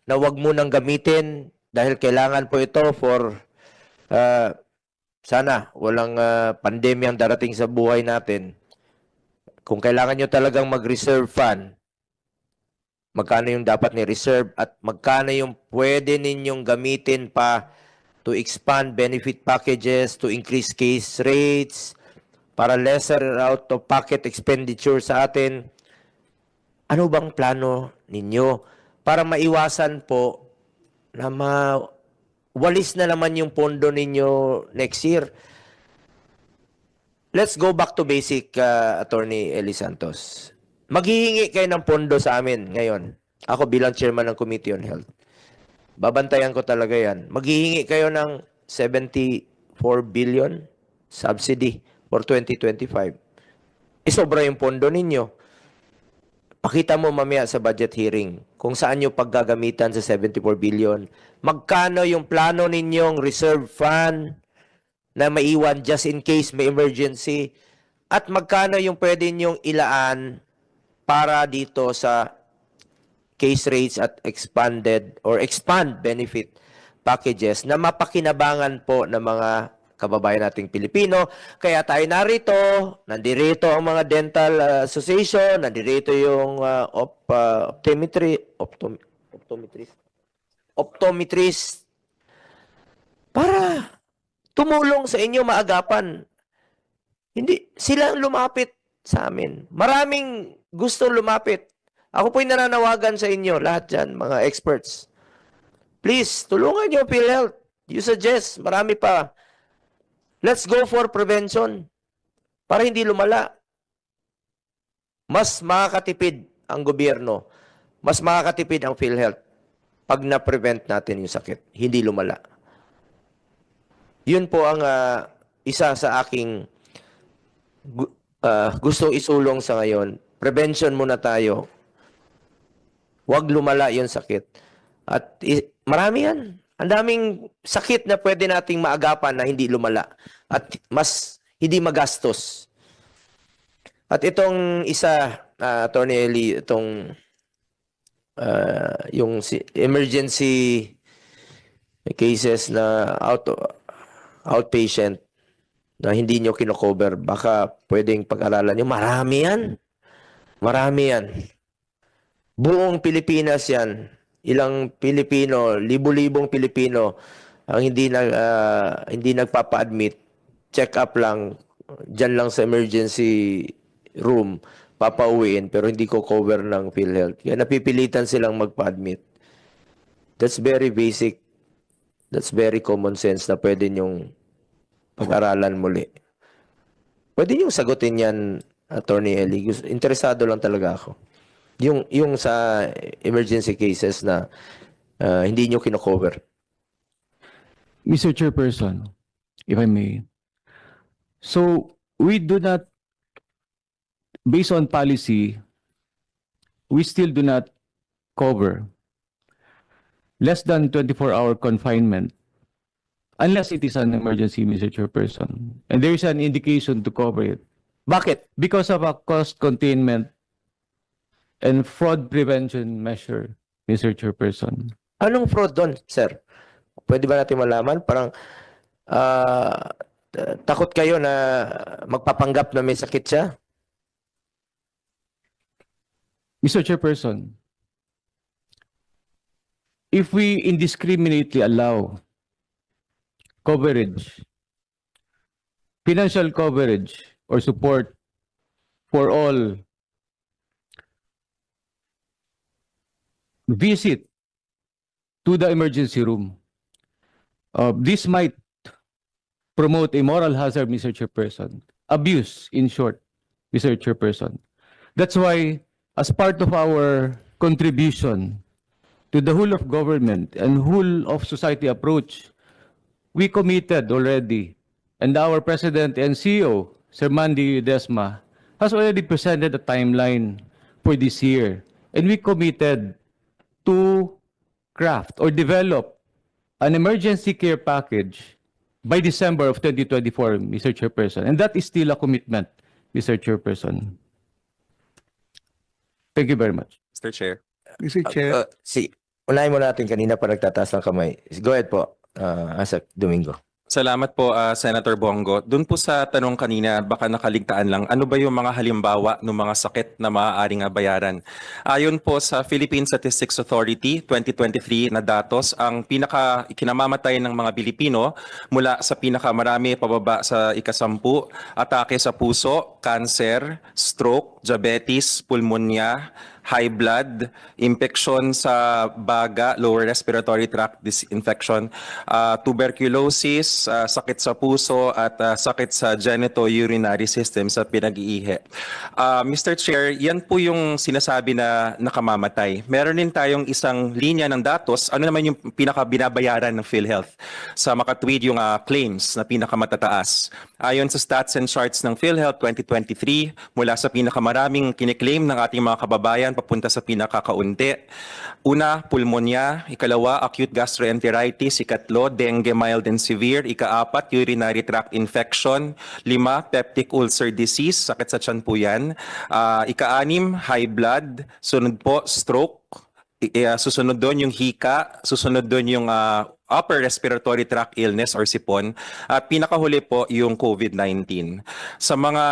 na wag mo nang gamitin dahil kailangan po ito for sana walang pandemyang darating sa buhay natin. Kung kailangan nyo talagang mag-reserve fund, magkano yung dapat ni reserve at magkano yung pwede ninyong gamitin pa to expand benefit packages, to increase case rates, para lesser out-of-pocket expenditure sa atin. Ano bang plano ninyo para maiwasan po na walis na naman yung pondo ninyo next year? Let's go back to basic, Attorney Eli Santos. Maghihingi kayo ng pondo sa amin ngayon. Ako bilang chairman ng Committee on Health. Babantayan ko talaga yan. Maghihingi kayo ng 74 billion subsidy for 2025. Isobra yung pondo ninyo. Pakita mo mamaya sa budget hearing kung saan nyo paggagamitan sa 74 billion. Magkano yung plano ninyong reserve fund na maiwan just in case may emergency, at magkano yung pwede nyong ilaan para dito sa case rates at expand benefit packages na mapakinabangan po ng mga kababayan nating Pilipino. Kaya tayo nandirito ang mga dental association, nandirito yung optometrist para tumulong sa inyo maagapan. Hindi, sila lumapit sa amin. Maraming gusto lumapit. Ako po'y nananawagan sa inyo, lahat dyan, mga experts. Please, tulungan nyo PhilHealth. You suggest, marami pa. Let's go for prevention para hindi lumala. Mas makakatipid ang gobyerno, mas makakatipid ang PhilHealth pag na-prevent natin yung sakit, hindi lumala. Yun po ang isa sa aking gustong isulong sa ngayon. Prevention muna tayo. Huwag lumala yung sakit. At marami yan. Ang daming sakit na pwede nating maagapan na hindi lumala. At mas hindi magastos. At itong isa, Attorney Eli, itong yung emergency cases na outpatient na hindi nyo kino-cover, baka pwedeng pag-aralan nyo. Marami yan. Marami yan. Buong Pilipinas yan. Ilang Pilipino, libu-libong Pilipino ang hindi nagpapa-admit. Check up lang, dyan lang sa emergency room, papauwiin, pero hindi ko cover ng PhilHealth. Kaya napipilitan silang magpa-admit. That's very basic. That's very common sense na pwede nyong pag-aralan muli. Pwede nyong sagutin yan, Attorney Eli. Interesado lang talaga ako. Yung sa emergency cases na hindi nyo kino-cover. Mr. Chairperson, if I may. So, we do not, based on policy, we still do not cover less than 24-hour confinement unless it is an emergency, Mr. Chairperson. And there is an indication to cover it. Bakit? Because of a cost containment and fraud prevention measure, Mr. Chairperson. Anong fraud doon, sir? Pwede ba natin malaman? Parang takot kayo na magpapanggap na may sakit siya? Mr. Chairperson, if we indiscriminately allow coverage, financial coverage or support for all visit to the emergency room, this might promote a moral hazard, Mr. Chairperson. Abuse, in short, Mr. Chairperson. That's why, as part of our contribution to the whole of government and whole of society approach, we committed already, and our President and CEO, Sir Mandy Desma, has already presented a timeline for this year. And we committed to craft or develop an emergency care package by December of 2024, Mr. Chairperson. And that is still a commitment, Mr. Chairperson. Thank you very much. Mr. Chair. Mr. Chair, Unahin mo natin kanina pa nagtataas ng kamay. Go ahead po, Asa Domingo. Salamat po, Senator Bongo. Doon po sa tanong kanina, baka nakaligtaan lang, ano ba yung mga halimbawa ng mga sakit na maaaring bayaran? Ayon po sa Philippine Statistics Authority 2023 na datos, ang kinamamatay ng mga Pilipino mula sa pinakamarami pababa sa ika-10, atake sa puso, cancer, stroke, diabetes, pulmonya, high blood, infection sa baga, lower respiratory tract infection, tuberculosis, sakit sa puso at sakit sa genitourinary system sa pinag-iihi. Mr. Chair, yan po yung sinasabi na nakamamatay. Meron din tayong isang linya ng datos, ano naman yung pinakabinabayaran ng PhilHealth sa makatwid yung claims na pinakamatataas. Ayon sa stats and charts ng PhilHealth 2023, mula sa pinakamaraming kiniklaim ng ating mga kababayan papunta sa pinakakaunti. Una, pulmonya. Ikalawa, acute gastroenteritis. Ikatlo, dengue mild and severe. Ika-apat, urinary tract infection. 5, peptic ulcer disease. Sakit sa tiyan po yan. Ika-anim, high blood. Sunod po, stroke. Susunod doon yung hika. Susunod doon yung upper respiratory tract illness or sipon. At pinakahuli po yung COVID-19. Sa mga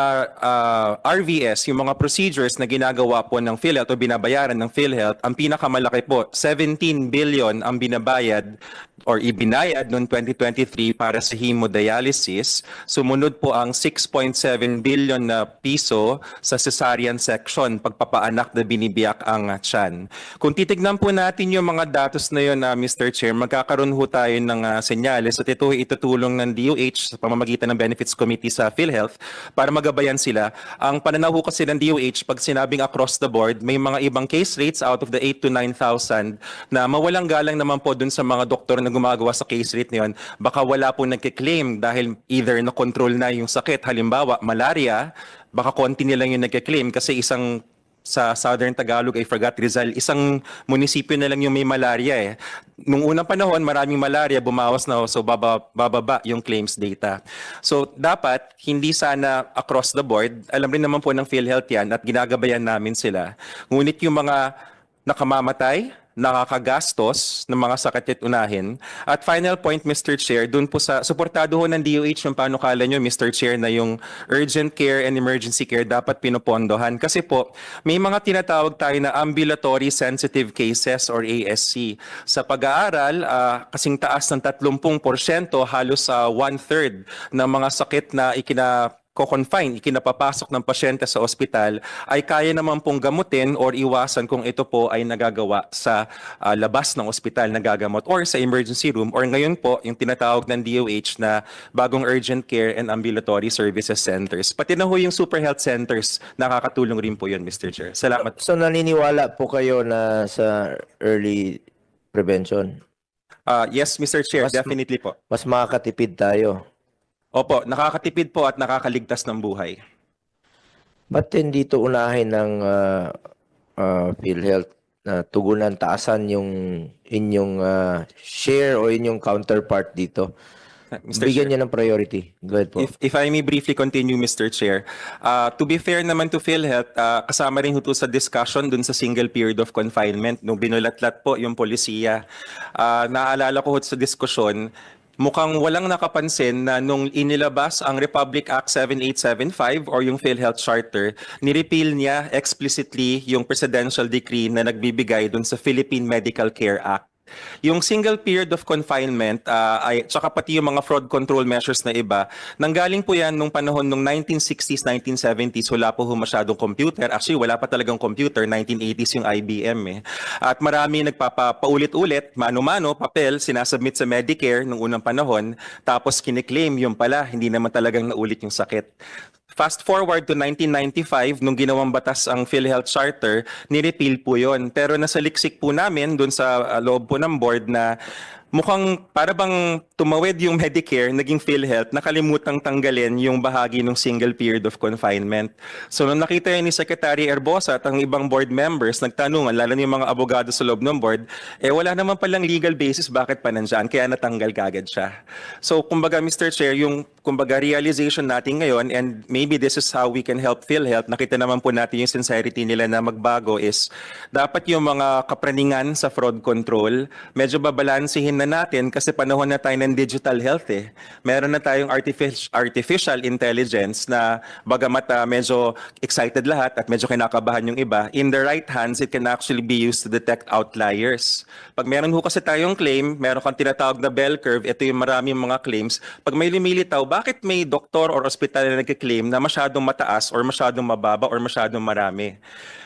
RVS, yung mga procedures na ginagawa po ng PhilHealth o binabayaran ng PhilHealth, ang pinakamalaki po, 17 billion ang binabayad or ibinayad noong 2023 para sa hemodialysis. Sumunod po ang 6.7 billion na piso sa cesarean section, pagpapaanak na binibiyak ang tiyan. Kung titignan po natin yung mga datos na yun, Mr. Chair, magkakaroon ho tayo ng senyales at ito itutulong ng DOH sa pamamagitan ng Benefits Committee sa PhilHealth para magabayan sila. Ang pananaw ho kasi ng DOH, pag sinabing across the board, may mga ibang case rates out of the 8,000 to 9,000 na mawalang galang naman po dun sa mga doktor na gumagawa sa case rate na yun. Baka wala po nagkiklaim dahil either na-control na yung sakit, halimbawa malaria, baka konti nilang yung nagkiklaim kasi isang sa Southern Tagalog, I forgot, Rizal, isang munisipyo na lang yung may malaria eh. Nung unang panahon, maraming malaria, bumawas na, so bababa yung claims data. So dapat, hindi sana across the board, alam rin naman po ng PhilHealth yan at ginagabayan namin sila. Ngunit yung mga nakamamatay, nakakagastos ng mga sakit at unahin. At final point, Mr. Chair, dun po sa, suportado ho ng DOH yung panukala nyo, Mr. Chair, na yung urgent care and emergency care dapat pinupondohan. Kasi po, may mga tinatawag tayo na ambulatory sensitive cases or ASC. Sa pag-aaral, kasing taas ng 30%, halos sa 1/3 ng mga sakit na ko-confine, ikinapapasok ng pasyente sa ospital ay kaya naman pong gamutin or iwasan kung ito po ay nagagawa sa labas ng ospital na gagamot or sa emergency room or ngayon po yung tinatawag ng DOH na bagong urgent care and ambulatory services centers. Pati na ho yung super health centers, nakakatulong rin po yun, Mr. Chair. Salamat. So naniniwala po kayo na sa early prevention? Yes, Mr. Chair, definitely po. Mas makakatipid tayo. Opo, nakakatipid po at nakakaligtas ng buhay. Ba't hindi ito unahin ng PhilHealth na tugunan, taasan yung inyong share o inyong counterpart dito? Mr. Bigyan Chair, niya ng priority. Go ahead po. if I may briefly continue, Mr. Chair, to be fair naman to PhilHealth, kasama rin ito sa discussion dun sa single period of confinement nung binulatlat po yung polisiya. Naalala ko sa diskusyon, mukhang walang nakapansin na nung inilabas ang Republic Act 7875 or yung PhilHealth Charter, nirepeal niya explicitly yung presidential decree na nagbibigay dun sa Philippine Medical Care Act. Yung single period of confinement, tsaka pati yung mga fraud control measures na iba, nanggaling po yan nung panahon nung 1960s, 1970s, wala po masyadong computer. Actually, wala pa talagang computer, 1980s yung IBM eh. At marami nagpapaulit-ulit, mano-mano, papel, sinasubmit sa Medicare nung unang panahon, tapos kiniklaim yung pala, hindi naman talagang naulit yung sakit. Fast forward to 1995, nung ginawang batas ang PhilHealth Charter, nirepeal po yon. Pero nasa liksik po namin, dun sa loob po ng board na mukhang para bang tumawid yung Medicare, naging PhilHealth, nakalimutang tanggalin yung bahagi ng single period of confinement. So nung nakita yun ni Secretary Erbosa at ang ibang board members, nagtanungan, lalo na yung mga abogado sa loob ng board, wala naman palang legal basis bakit pa nandyan, kaya natanggal kagad siya. So kumbaga Mr. Chair, yung kumbaga realization natin ngayon, and maybe this is how we can help PhilHealth, nakita naman po natin yung sincerity nila na magbago, is dapat yung mga kapraningan sa fraud control, medyo babalansihin na natin kasi panahon na tayo ng digital health eh. Meron na tayong artificial intelligence na bagamat medyo excited lahat at medyo kinakabahan yung iba, in the right hands, it can actually be used to detect outliers. Pag meron ho kasi tayong claim, meron kang tinatawag na bell curve, ito yung maraming mga claims. Pag may lumilitaw, bakit may doktor or ospital na nagkiklaim na masyadong mataas or masyadong mababa or masyadong marami?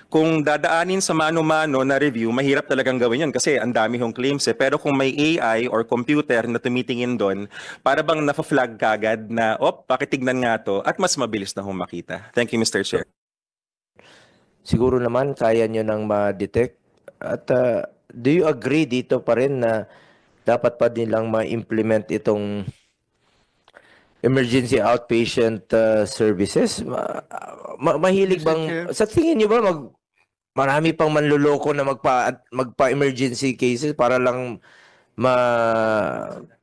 Kung dadaanin sa mano-mano na review, mahirap talagang gawin yun kasi ang dami hong claims eh. Pero kung may AI or computer na tumitingin doon, para bang nafa-flag kagad na, pakitignan nga to at mas mabilis na hong makita. Thank you, Mr. Chair. Siguro naman kaya nyo nang ma-detect. At do you agree dito pa rin na dapat pa nilang ma-implement itong emergency outpatient services? Mahilig bang, sa tingin nyo ba marami pang manluloko na magpa-emergency cases para lang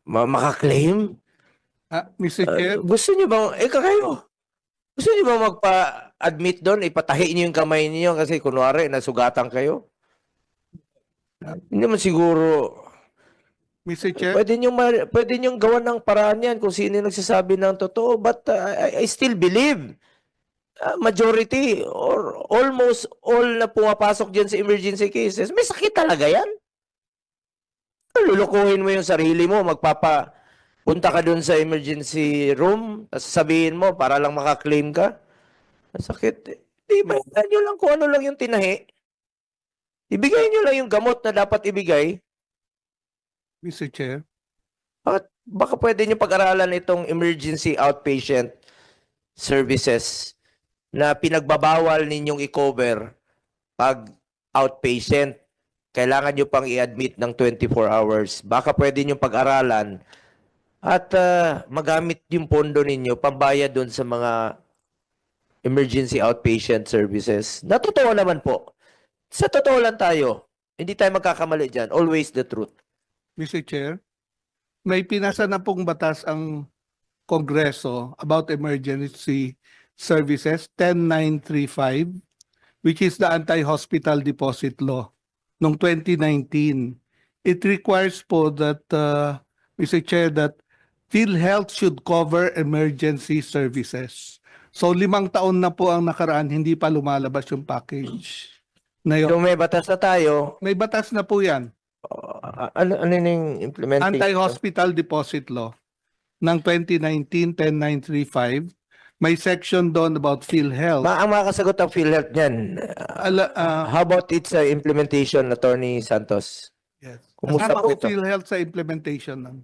makaklaim? Mr. Chair, Gusto nyo bang, kayo, gusto nyo bang magpa-admit doon, ipatahi nyo yung kamay niyo kasi kunwari nasugatan kayo? Hindi naman siguro. Mr. Chair, Pwede niyong gawan ng paraan yan kung sino yung nagsasabi ng totoo. But I still believe majority or almost all na pumapasok dyan sa emergency cases, may sakit talaga yan. Lulukuhin mo yung sarili mo, punta ka dun sa emergency room, sabihin mo para lang makaklaim ka. Masakit. Ibigay nyo lang kung ano lang yung tinahi. Ibigay nyo lang yung gamot na dapat ibigay. Mr. Chair, At baka pwede nyo pag-aralan itong emergency outpatient services na pinagbabawal ninyong i-cover pag outpatient. Kailangan nyo pang i-admit ng 24 hours. Baka pwede nyo pag-aralan at magamit yung pondo ninyo pambayad doon sa mga emergency outpatient services. Natotoo naman po. Sa totoo lang tayo. Hindi tayo magkakamali dyan. Always the truth. Mr. Chair, may pinasa na pong batas ang Kongreso about emergency services 10935, which is the anti-hospital deposit law noong 2019. It requires po that, Mr. Chair, that PhilHealth should cover emergency services. So 5 taon na po ang nakaraan, hindi pa lumalabas yung package na yun. Kung may batas na tayo, May batas na po yan. ano yung implementing? Anti-hospital deposit law ng 2019, 10935. May section doon about PhilHealth. Ang makakasagot ang PhilHealth niyan. How about its implementation, Attorney Santos? Yes. Kumusta Kasama po ko ito? PhilHealth sa implementation ng.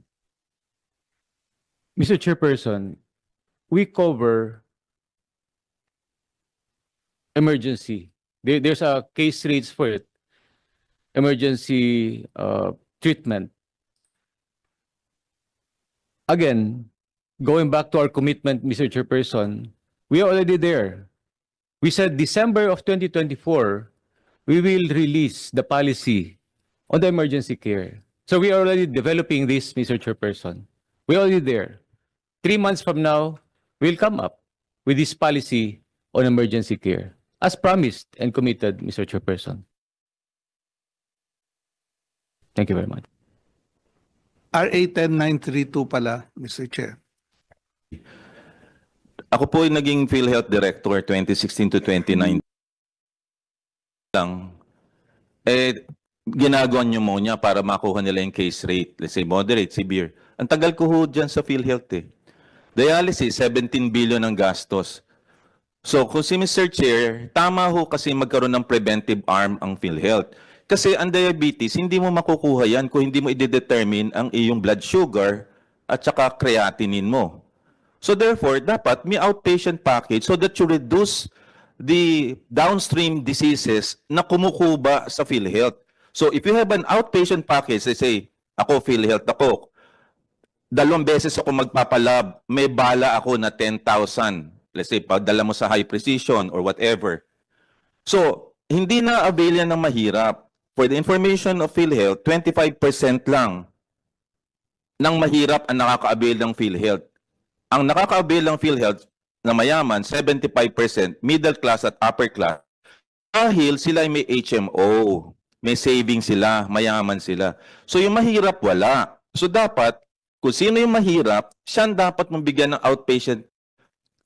Mr. Chairperson, we cover emergency. There's a case rates for it. Emergency treatment. Again, going back to our commitment, Mr. Chairperson, we are already there. We said December of 2024, we will release the policy on the emergency care. So we are already developing this, Mr. Chairperson. We're already there. 3 months from now, we'll come up with this policy on emergency care, as promised and committed, Mr. Chairperson. Thank you very much. RA 10932 pala, Mr. Chair. Ako po ay naging PhilHealth Director 2016 to 2019 lang. Ginagawa pneumonia para makuha nila yung case rate. Let's say moderate, severe. Ang tagal ko ho dyan sa PhilHealth eh. Dialysis, 17 billion ang gastos. So kung si Mr. Chair, tama ho kasi magkaroon ng preventive arm ang PhilHealth. Kasi ang diabetes, hindi mo makukuha yan kung hindi mo i-determine ang iyong blood sugar at saka creatinine mo. So therefore, dapat may outpatient package so that you reduce the downstream diseases na kumukuba sa PhilHealth. So if you have an outpatient package, let's say, Ako, PhilHealth ako. 2 beses ako magpapalab, may bala ako na 10,000. Let's say, pagdala mo sa high precision or whatever. So, hindi na avail yan ng mahirap. For the information of PhilHealth, 25% lang ng mahirap ang nakaka-avail ng PhilHealth. Ang nakaka-avail ng PhilHealth na mayaman, 75%, middle class at upper class. Dahil sila ay may HMO, may savings sila, mayaman sila. So yung mahirap, wala. So dapat, kung sino yung mahirap, siya dapat mabigyan ng outpatient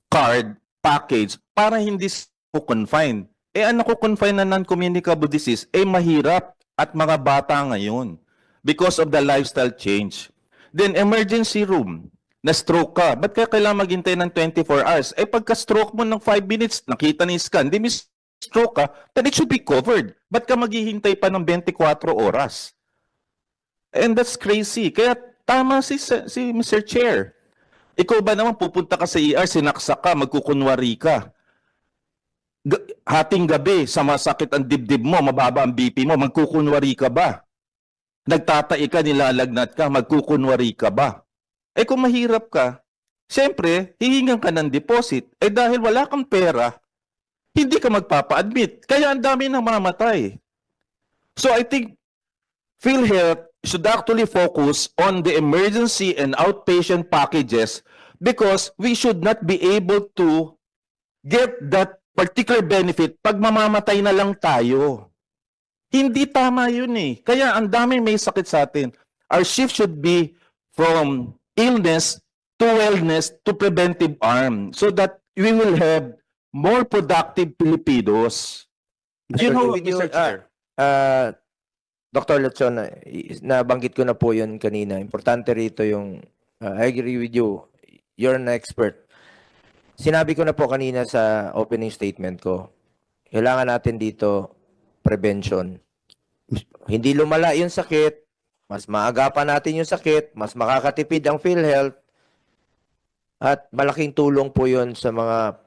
card, package, para hindi confine. Ang naku-confine na non-communicable disease, mahirap at mga bata ngayon because of the lifestyle change. Then emergency room, na-stroke ka. Ba't kaya kailangan maghintay ng 24 hours? Pagka-stroke mo ng 5 minutes, nakita ni scan, di stroke ka, then it should be covered. Ba't ka maghihintay pa ng 24 oras? And that's crazy. Kaya tama si Mr. Chair. Ikaw ba naman pupunta ka sa ER, sinaksak ka, magkukunwari ka. Hating gabi, sa masakit ang dibdib mo, mababa ang BP mo, magkukunwari ka ba? Nagtatai ka, nilalagnat ka, magkukunwari ka ba? Kung mahirap ka, siyempre, hihingan ka ng deposit. Dahil wala kang pera, hindi ka magpapa-admit. Kaya ang dami namamatay. So I think PhilHealth should actually focus on the emergency and outpatient packages because we should not be able to get that particular benefit pag mamamatay na lang tayo. Hindi tama yun Kaya ang dami may sakit sa atin. Our shift should be from illness to wellness to preventive arm so that we will have more productive Filipinos. You know, Mr. Chair. Dr. Lechon, nabanggit ko na po yun kanina. Importante rito yung, I agree with you, you're an expert. Sinabi ko na po kanina sa opening statement ko, kailangan natin dito prevention. Hindi lumala yung sakit, mas maagapan natin yung sakit, mas makakatipid ang PhilHealth, at malaking tulong po yun sa mga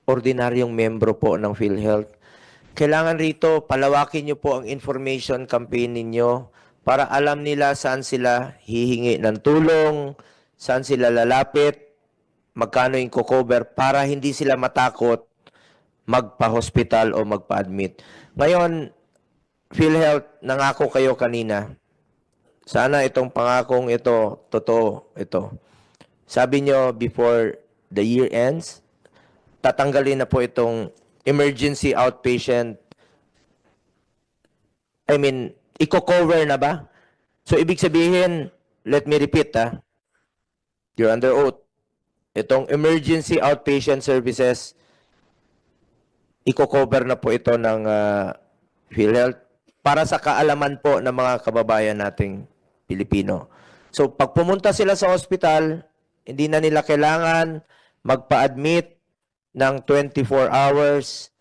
ordinaryong membro po ng PhilHealth. Kailangan rito, palawakin nyo po ang information campaign ninyo para alam nila saan sila hihingi ng tulong, saan sila lalapit, magkano yung cover para hindi sila matakot magpa-hospital o magpa-admit. Ngayon, PhilHealth, nangako kayo kanina. Sana itong pangakong ito, totoo ito. Sabi nyo, before the year ends, tatanggalin na po itong emergency outpatient, i-cover na ba? So, ibig sabihin, let me repeat, you're under oath. Itong emergency outpatient services, i-cover na po ito ng PhilHealth para sa kaalaman po ng mga kababayan nating Pilipino. So, pag pumunta sila sa hospital, hindi na nila kailangan magpa-admit ng 24 hours.